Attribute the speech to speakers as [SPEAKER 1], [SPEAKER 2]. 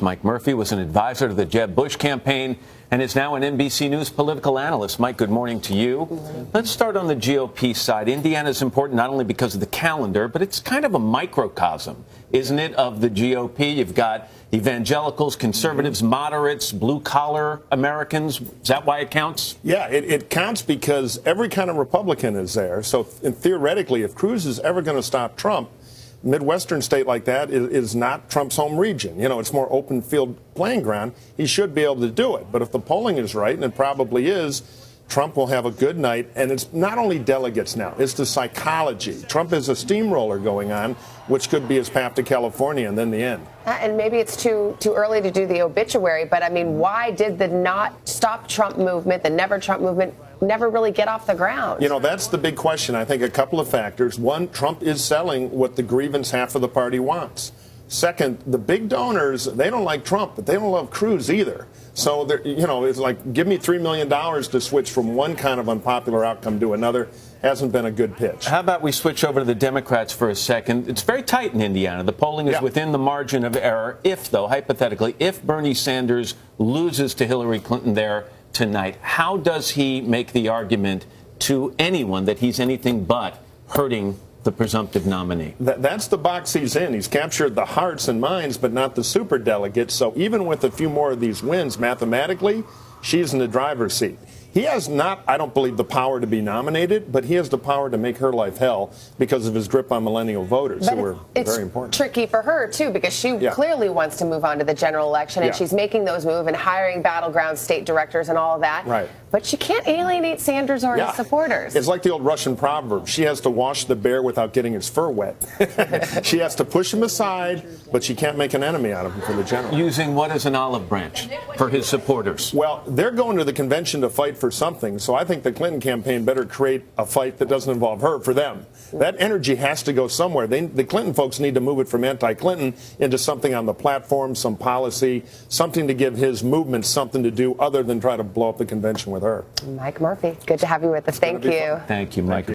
[SPEAKER 1] Analyst Mike Murphy was an advisor to the Jeb Bush campaign and is now an NBC News political analyst. Mike, good morning to you. Let's start on the GOP side. Indiana is important not only because of the calendar, but it's kind of a microcosm, isn't it, of the GOP? You've got evangelicals, conservatives, moderates, blue-collar Americans. Is that why it counts?
[SPEAKER 2] Yeah, it counts because every kind of Republican is there. So theoretically, if Cruz is ever going to stop Trump, Midwestern state like that is not Trump's home region. You know, it's more open field playing ground. He should be able to do it. But if the polling is right, and it probably is, Trump will have a good night. And it's not only delegates now, it's the psychology. Trump is a steamroller going on, which could be his path to California and then the end.
[SPEAKER 3] And maybe it's too early to do the obituary, but I mean, why did the not stop Trump movement, the never Trump movement, never really get off the ground?
[SPEAKER 2] You know, that's the big question. I think a couple of factors. One, Trump is selling what the grievance half of the party wants. Second, the big donors, they don't like Trump, but they don't love Cruz either. So, you know, it's like, give me $3 million to switch from one kind of unpopular outcome to another. Hasn't been a good pitch.
[SPEAKER 1] How about we switch over to the Democrats for a second? It's very tight in Indiana. The polling is within the margin of error. If, though, hypothetically, if Bernie Sanders loses to Hillary Clinton there tonight, how does he make the argument to anyone that he's anything but hurting the presumptive nominee?
[SPEAKER 2] That's the box he's in. He's captured the hearts and minds, but not the superdelegates. So even with a few more of these wins, mathematically, she's in the driver's seat. He has not, I don't believe, the power to be nominated, but he has the power to make her life hell because of his grip on millennial voters, who are very important.
[SPEAKER 3] It's tricky for her, too, because she clearly wants to move on to the general election, and she's making those moves and hiring battleground state directors and all of that.
[SPEAKER 2] Right.
[SPEAKER 3] But she can't alienate Sanders or his supporters.
[SPEAKER 2] It's like the old Russian proverb. She has to wash the bear without getting his fur wet. She has to push him aside, but she can't make an enemy out of him for the general.
[SPEAKER 1] Using what as an olive branch for his supporters?
[SPEAKER 2] Well, they're going to the convention to fight for something, so I think the Clinton campaign better create a fight that doesn't involve her for them. That energy has to go somewhere. The Clinton folks need to move it from anti-Clinton into something on the platform, some policy, something to give his movement something to do other than try to blow up the convention with her.
[SPEAKER 3] Mike Murphy, good to have you with us. Thank you.
[SPEAKER 1] Thank you, Mike.